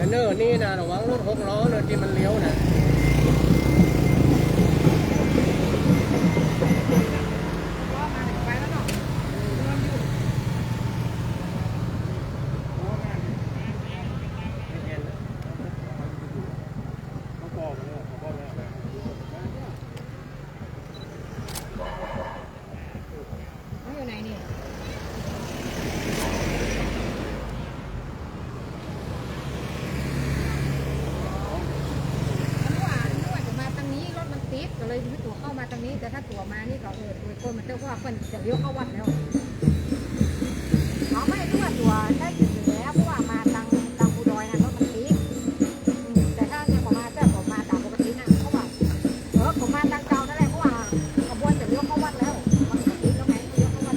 เนอร์นี่นะระวังรถ6 ล้อเนอะที่มันเลี้ยวนะอยู่ไหนนี่จะมาทางนี้รถมันติดก็เลยไม่ตัวเข้ามาทางนี้แต่ถ้าตัวมานี่ก็ตัวคนมันเจ้าว่าคนจะเลี้ยวเข้าวัดแล้วเขาไม่รู้ว่าตัวได้ถึงแล้วเพราะว่ามาทางบูดอยนะรถมันติดแต่ถ้าเนี่ยผมมาแต่ผมมาตามปกตินะเพราะว่าผมมาทางเก่านั่นแหละเพราะว่าขบวนจะเลี้ยวเข้าวัดแล้วมันติดแล้วไงเลี้ยวเข้าวัด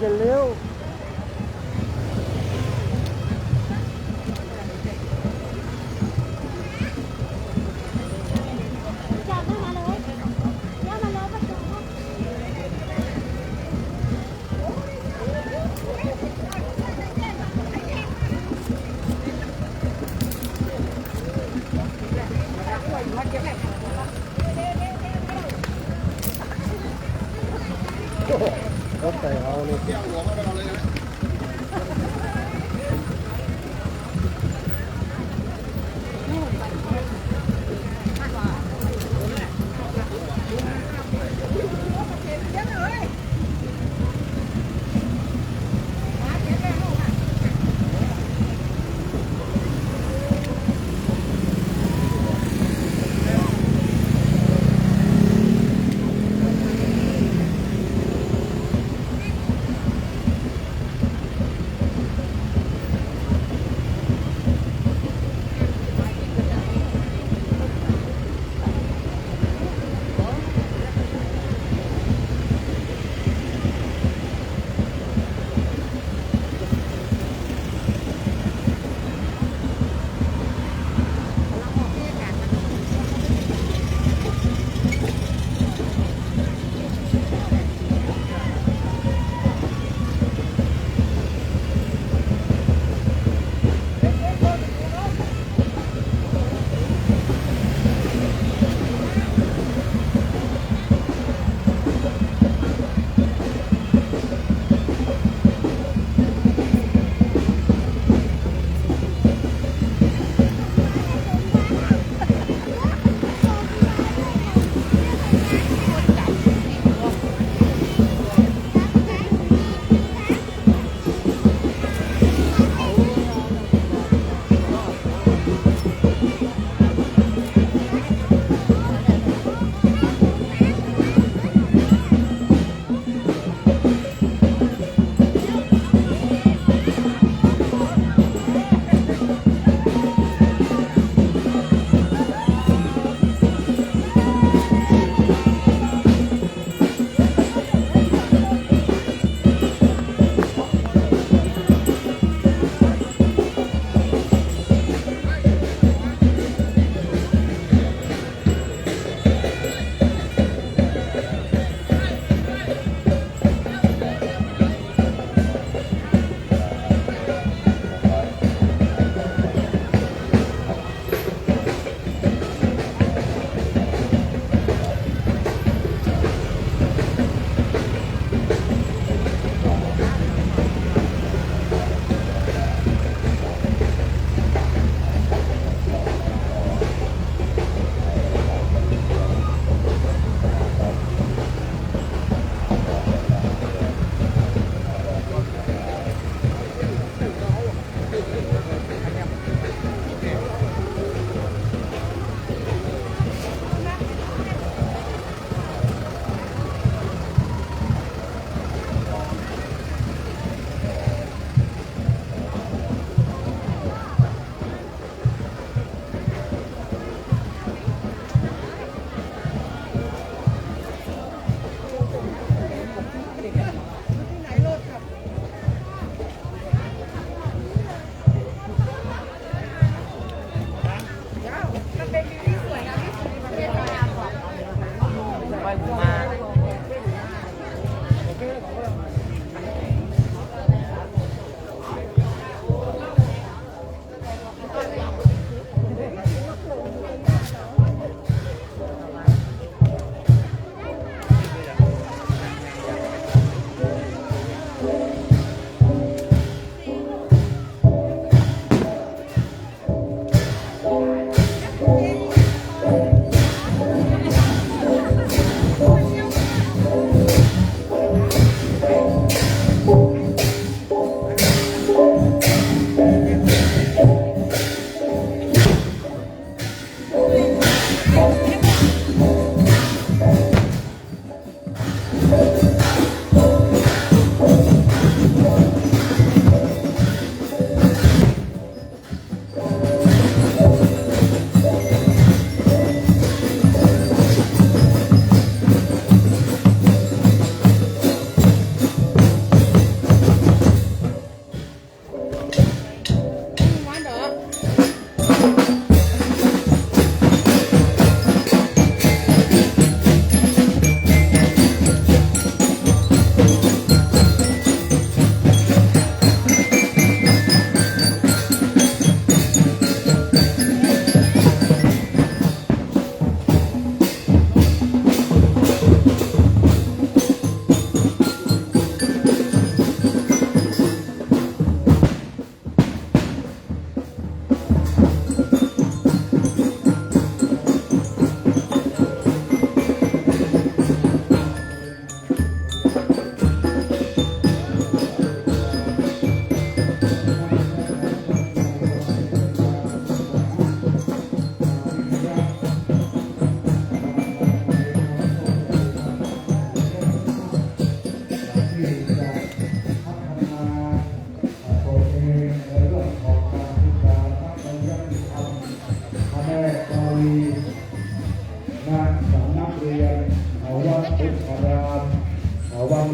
จะเลี้ยว จับมาเลยเดี๋ยวมาเลยประตู รถใส่เอาเลยเที่ยวหัวมาเราเลยนะHãy subscribe cho kênh Ghiền Mì Gõ để không bỏ lỡ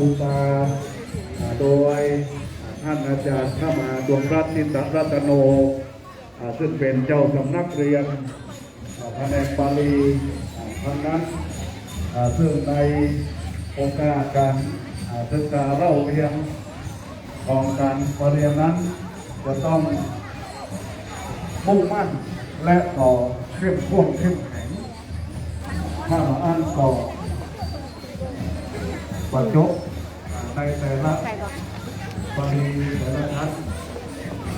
บูชาโดยท่านอาจารย์ข้ามาดวงรัตน์นิสรัตโนซึ่งเป็นเจ้าสำนักเรียนแผนกบาลีทางนั้นซึ่งในโอกาสการศึกษาเล่าเรียนของการเรียนนั้นจะต้องมุ่งมั่นและต่อเข้มข้นเข้มแข็งถ้ามาอ่านต่อประจบในแต่ละบาลีแต่ละชั้น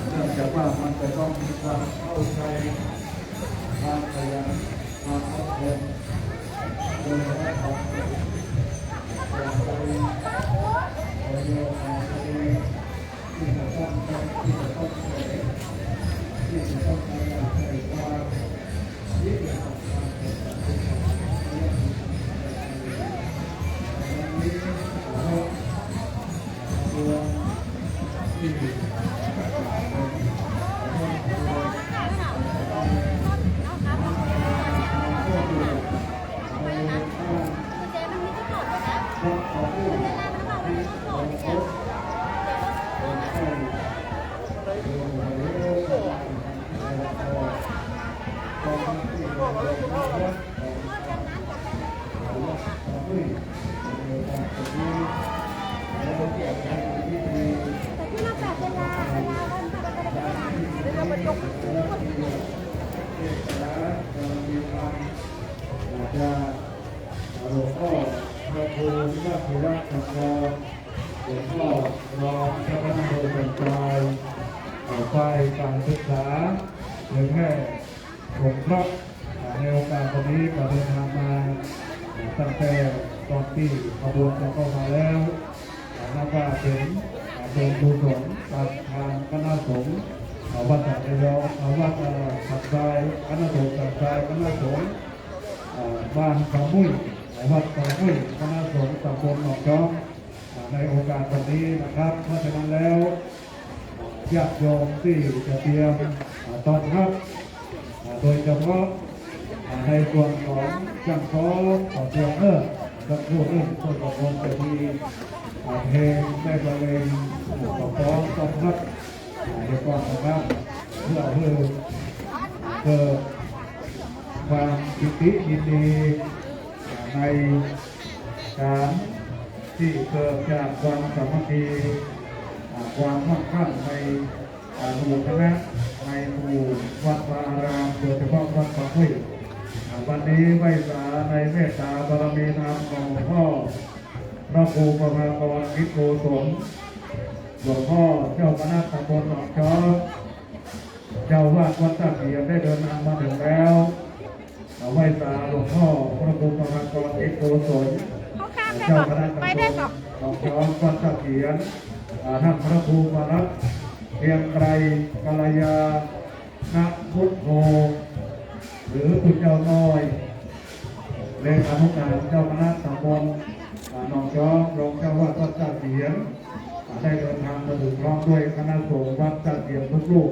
เนื่องจากว่ามันจะต้องมีความเข้าใจความพยายามความอดทนโดยและความอย่างไรโดยที่จะต้องที่จะต้องที่จะต้องใส่ความยิ่งใหญ่หลวงพ่อพระครูวิวัฒน์รัตน์หลวงพ่อรองเจ้าคณะอำเภอสันทรายฝ่ายการศึกษาเผยแพร่สงเคราะห์ในโอกาสวันนี้ก็เดินทางมาตั้งแต่ตอนที่ขบวนจะเข้ามาแล้วนับว่าเป็นบุญกุศลจากทางคณะสงฆ์วัดสัตยาวัดสัตยาคณะสงฆ์สัตยาคณะสงฆ์บ้านสามุยวัดสามุยคณะสงฆ์ตำบลหนองจอกในโอกาสวันนี้นะครับเพราะฉะนั้นแล้วญาติโยมที่จะเตรียมตอนรับโดยเฉพาะในส่วนของจังหวัดต่อเชื่อและผู้อื่นคนประกอบจะมีเพลงในบริเวณต่อฟ้องต้อนรับในก่อนนะครับเพื่อเกิดความปิติยินดีในการที่เกิดจากความสามัคคีความมั่นคงในหมู่คณะในหมู่วัดวาอารามโดยเฉพาะวัดป่าห้วยวันนี้ไหว้สาในเมตตาบารมีธรรมของหลวงพ่อพระครูประภากรวิโกศลหลวงพ่อเจ้าคณะตำบลหนองจอกเจ้าวาดวัดตะเกียบได้เดินทางมาถึงแล้วไหว้สาหลวงพ่อพระครูประภากรวิโกศลเจ้าคณะตำบลหนองจอกวัดตะเกียบท่านพระครูวรัตน์เพียงไกรกัลยาณพุทโธหรือคุณเจ้าน้อยเลขานุการเจ้าคณะตำบลหนองจอกรองเจ้าวาดวัดตะเกียบได้เดินทางมาถึงพร้อมด้วยคณะสงฆ์วัดตะเกียบทุกรูป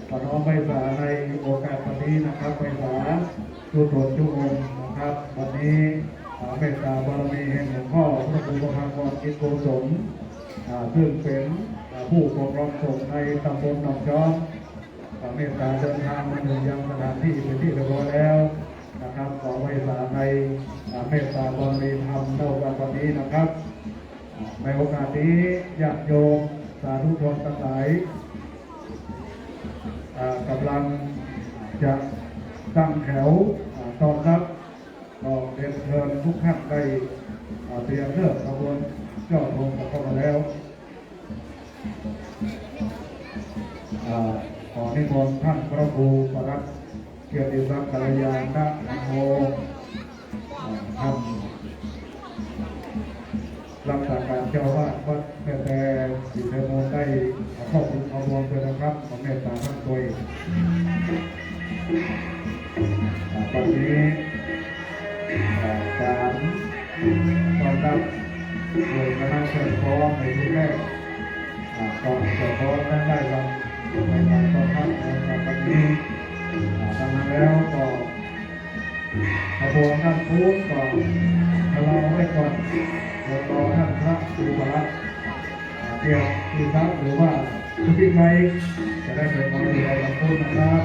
ขอน้อมไปสาในโอกาสวันนี้นะครับไปสาจุดจุกมนะครับวันนี้เมตตาบารมีแห่งหลวงพ่อพระครูประภากรกิจโกศลซึ่งเป็นผู้ปกครองสงฆ์ในตำบลหนองจอกเมตตาเดินทางมาถึงยังสถานที่เป็นที่เรียบร้อยแล้วนะครับขอไว้สาในเมตตาบารมีธรรมเท่ากันวันนี้นะครับในโอกาสนี้ญาติโยมสาธุชนทั้งหลายกำลังจะตั้งแถวต้อนรับก็เรียนเชิญทุกท่านได้เตรียมเลือกขบวนเจ้าธงเข้ามาแล้วขอนิมนต์ท่านพระครูประรัตน์เกียรติศักดิ์กัลยาณโมท่านรักษาการเจ้าวาดวัดแต่สิเทโมได้ขอบคุณขบวนด้วยนะครับของเมตตาท่านตัวตอนนี้การต้อนรับโดยคณะเชิญพร้อมในที่แรกก่อนเชิญพร้อมนั้นได้รับในการต้อนรับในวันนี้ดังนั้นแล้วก็ขบวนท่านพูดก่อนเราไม่ ก่อนแล้วก็ท่านพระครูบาเกี่ยวที่ทรัพย์หรือว่าทุกที่ใครจะได้เป็นความดีของคุณนะครับ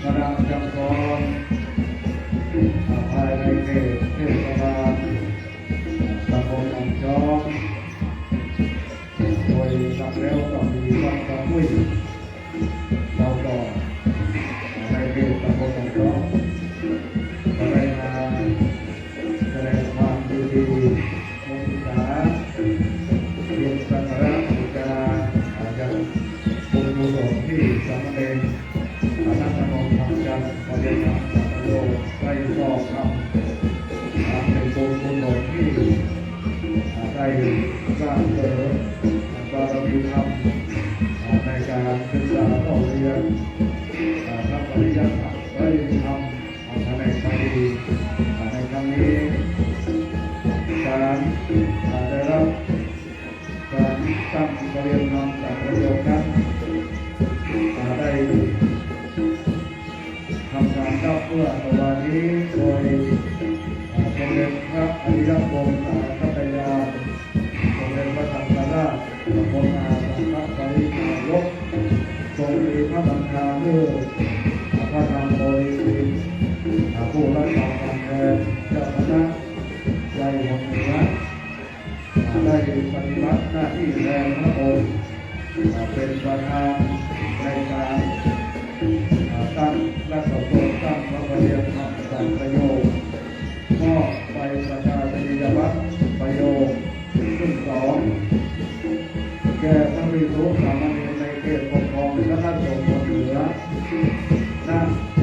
คณะจำลองภายในเขตเทศบาลตำบลหนองจอกโดยหลักแล้วก็มีวัดตะมุยเราก็ในเขตตำบลหนองจอกก็ได้มาแสดงความยินดีมุทิตาเรียนสังฆราชบูชาจากบุญกุศลที่สามเณรนักธรรมทำกันมาเรียนรู้สังโฆได้สอบทำเป็นบุญกุศลที่ได้สร้างเสริมบารมีธรรมในการศึกษาต่อเรียนทำปริยัติได้ทำในครั้งนี้ในครั้งนี้การได้รับการตั้งบริเวณธรรมจากประโยชน์นั้นได้ทำการรับเพื่อตัวนี้โดยสมเด็จพระอริยวงศาคตยานสมเด็จพระสังฆราชพระบรมสังฆปรินายกทรงมีพระบัญชาเมื่อพระธรรมบริสุทธิ์ผู้รักษาการแทนเจ้าคณะใหญ่ของเหนือได้ปฏิบัติหน้าที่แทนพระองค์เป็นประธานในการตั้งรัฐบาลตั้งพระประเดียธรรมสังประโยชน์มอบไปประชาชนิยวัตรประโยชน์ซึ่งสองแก่พระภิกษุสามเณรในเขตปกครองคณะสงฆ์เหนือณ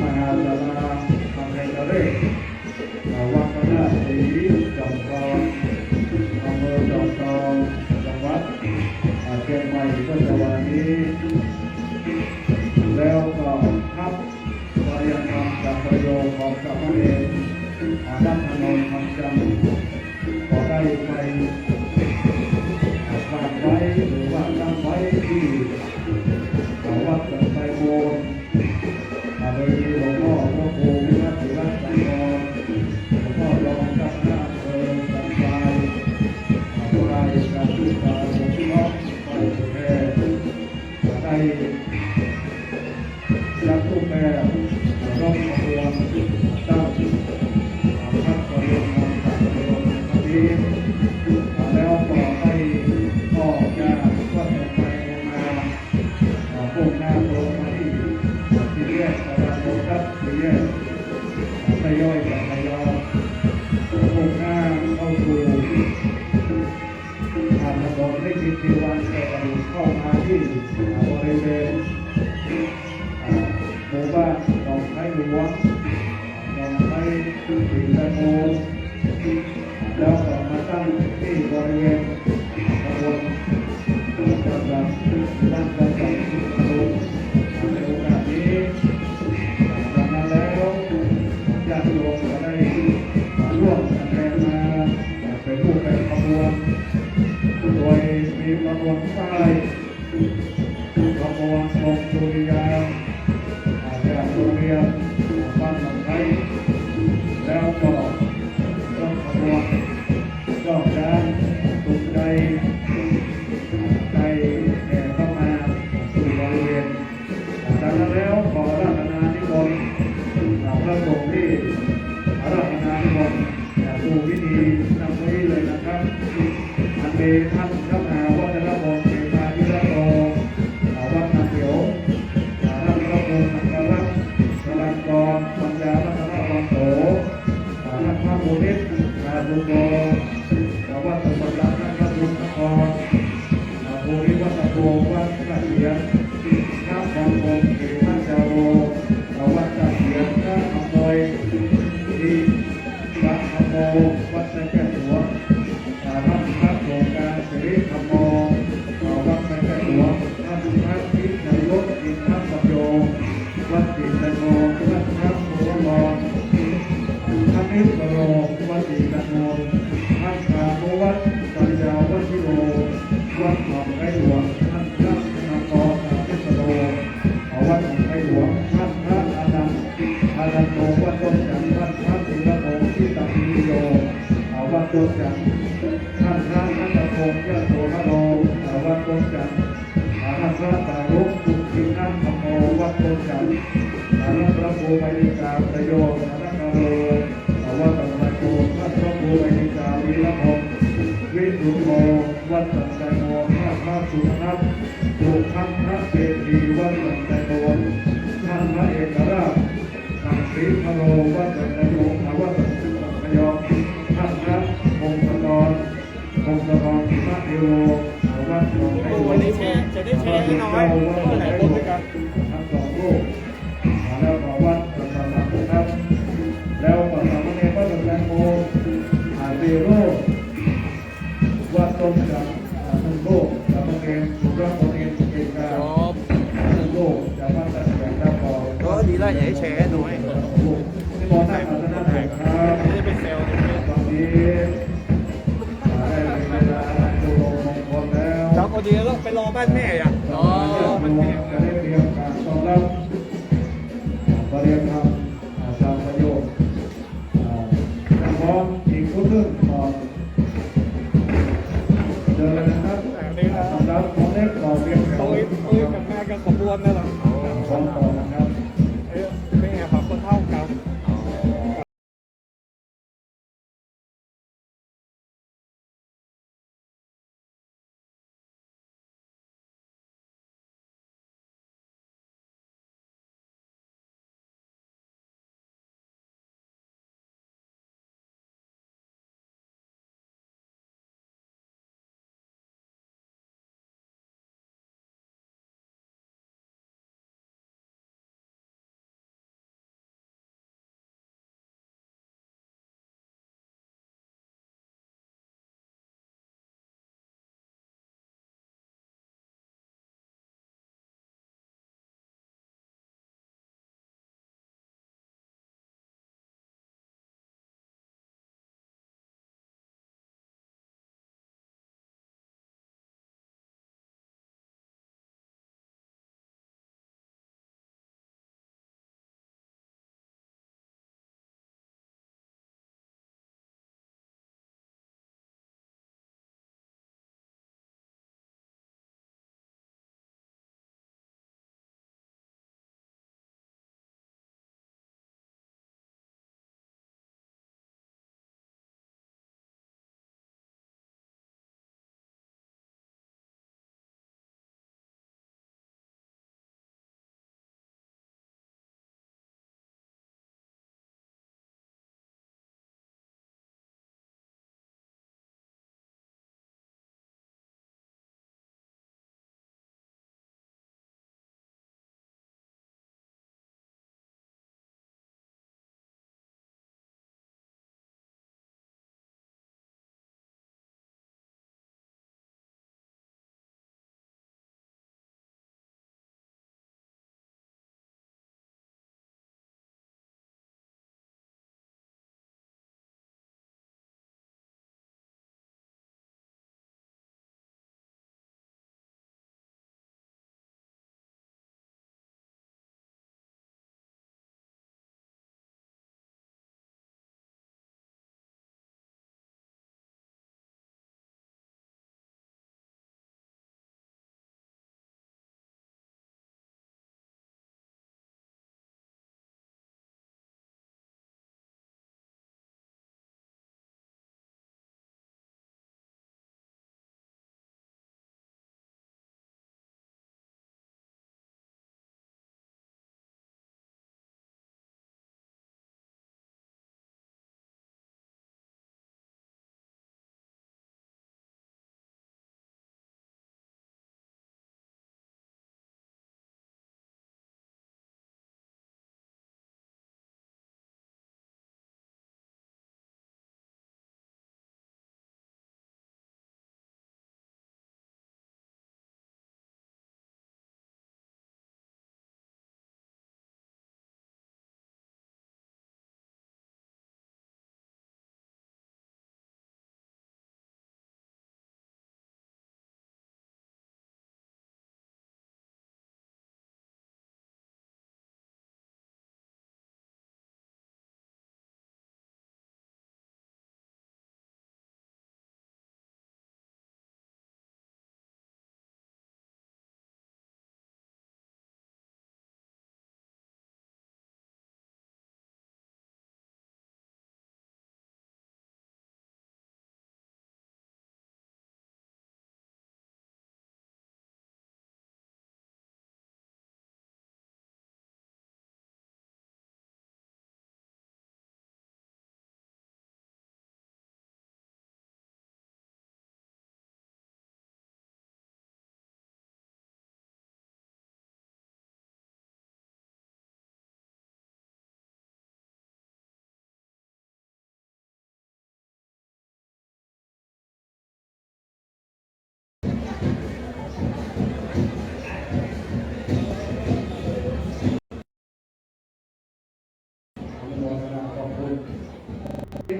มหาศาลาอำเภอทะเลวัดพระธาตุศรีจอมทองอำเภอจอมทองจังหวัดเชียงใหม่ปัจจุบันนี้แล้วก็ทับวายันธรรมจากประโยชน์ของสามเณรนักธนงทำจังก็ได้ไปฝากไว้หรือว่าตั้งไว้ที่วัดสันไตโบนโดยมีหลวงพ่อพระครูวิรัติรัตน์สังวรหลวงพ่อรองเจ้าคณะอำเภอสันทรายผู้ราชการศึกษาสงเคราะห์ฝ่ายแพทย์ได้รับทุกแบบร้องขบวนตั้งพักประโยชน์ทางการประโยชน์ครั้งนี้แล้วต่อไปออกจากวัดสันไตลงมาพุ่งหน้าลงมาที่แยกตลาดโลตัสที่แยกทยอยจากทยอยพุ่งหน้าเข้าสู่ทางถนนไม่คิดที่วันแต่เข้ามาที่บริเวณหมู่บ้านหนองไผ่หลวงหนองไผ่สีตะโกแล้วก็มาตั้งที่บริเวณตำบลจังหวัดบ้านจังหวัดสุพรรณบุรีในโอกาสนี้ดังนั้นแล้วญาติโยมก็ได้ร่วมกันแทนมาเป็นรูปแบบขบวนโดยมีขบวนป้ายขบวนทรงดุริยางค์จากโรงเรียนบ้านหนองไผ่แล้วก็ต้องขบวนย่อการตุกใจแห่เข้ามาสู่บริเวณดังนั้นแล้วขอราชนานิมนต์พระสงฆ์ที่ราชนานิมนต์สู่พิธีนำนี้เลยนะครับอันเป็นท่านพระมหาวัชรพงศ์เสนาธิราชโตวัดนาเขียวท่านพระครูอัครรัตน์กำลังกรปัญญารัตนวังโสท่านพระโมนิตบุญโกวัดสมบัติท่านพระบุญนครภูริวัฒโกวัดพระเสียรพระบางองค์เขมาจาโรวัดพระเสียรพระอภยที่พระอโมวัดไสแก้วหัวท่านพระโครงการสิริธรรมโมวัดไสแก้วหัวท่านพระทิพย์นายกอินทร์สัพโยวัดจิตตโกวัดพระโพธิ์ลอนท่านนิสโรวัดจิตตโกท่านพระโมวัดปัญญาวัดชิโรวัดหนองไผ่หลวงท่านพระนครพิษณุวัดหนองไผ่หลวงท่านพระอานันต์โตวัดต้นจันทร์ท่านพระศิลปงศ์ที่ตัมมิโยวัดต้นจันทร์ท่านพระนัทพงศ์ยะโสธโรวัดต้นจันทร์ท่านพระสารุกสุขินันธโมวัดต้นจันทร์ท่านพระโม ครูไปดิกาประโยชน์นักการโลวัดสังฆโกท่านพระครูไปดิกาวิรพงศ์วิสุทโธวัดสังฆโกท่านพระสุนัขสุขันพระเจดีย์วัดสังฆโกท่านพระเอกราชสังสีพโรวัดสังฆโกวัดสังฆยองท่านพระพงศกรพระเทโววัดหนองไผ่ วันนี้จะได้แชร์น้อยก็หลายคนด้วยกัน ทั้งสองรูปแล้วก็วัดสังฆนะครับ แล้วก็สามเณรวัดสังฆโมเซโรวัดต้นจากทั้งโลกสามเณรสุรพลเอกเอกาทั้งโลกจากวัดสังฆครับพอ ก็ดีแล้วอย่าให้แชร์น้อย ที่มองหน้าพัฒนาแห่งครับ ไม่ได้เป็นเซลล์ ตอนนี้ได้เวลาโลมงคลแล้ว จับพอดีแล้วไปรอบ้านแม่อ่ะ อ๋อมันจะได้เตรียมการต้อนรับเตรียมทำตามประโยชน์แต่พร้อมอีกชุดหนึ่งก่อนเดินเลยนะครับสำหรับของเล็กต่อเรียนแถว ตุ้ยกับแม่กันขบวนนั่นแหละ พร้อมต่อนะครับ เป็นไงครับคนเท่ากัน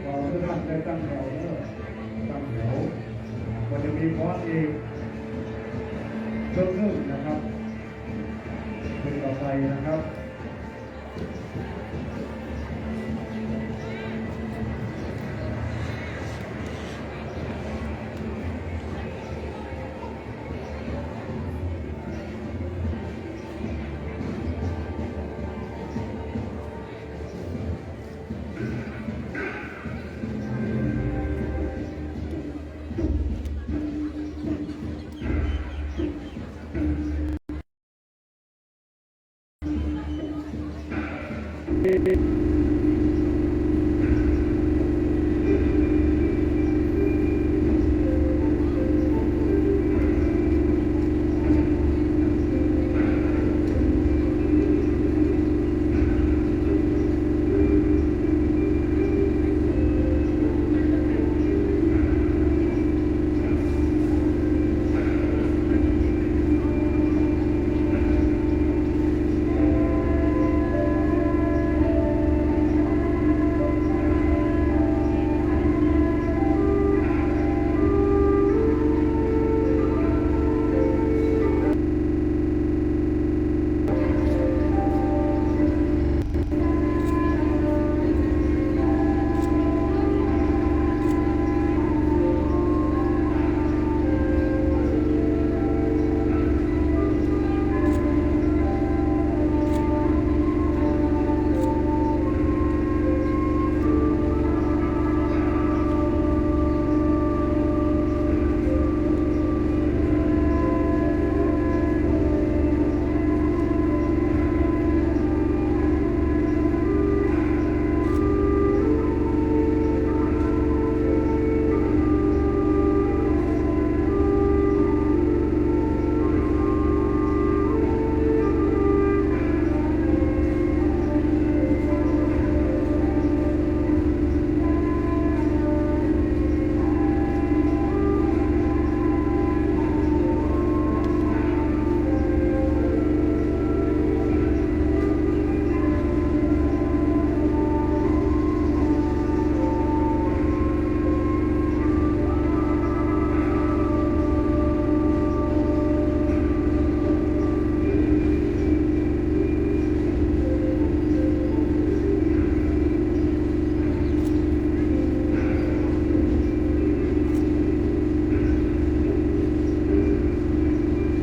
ขอทุกท่านได้ตั้งแถวเนอะตั้งแถวก็จะมีคอร์สอีกเพิ่มขึ้นนะครับเป็นต่อไปนะครับ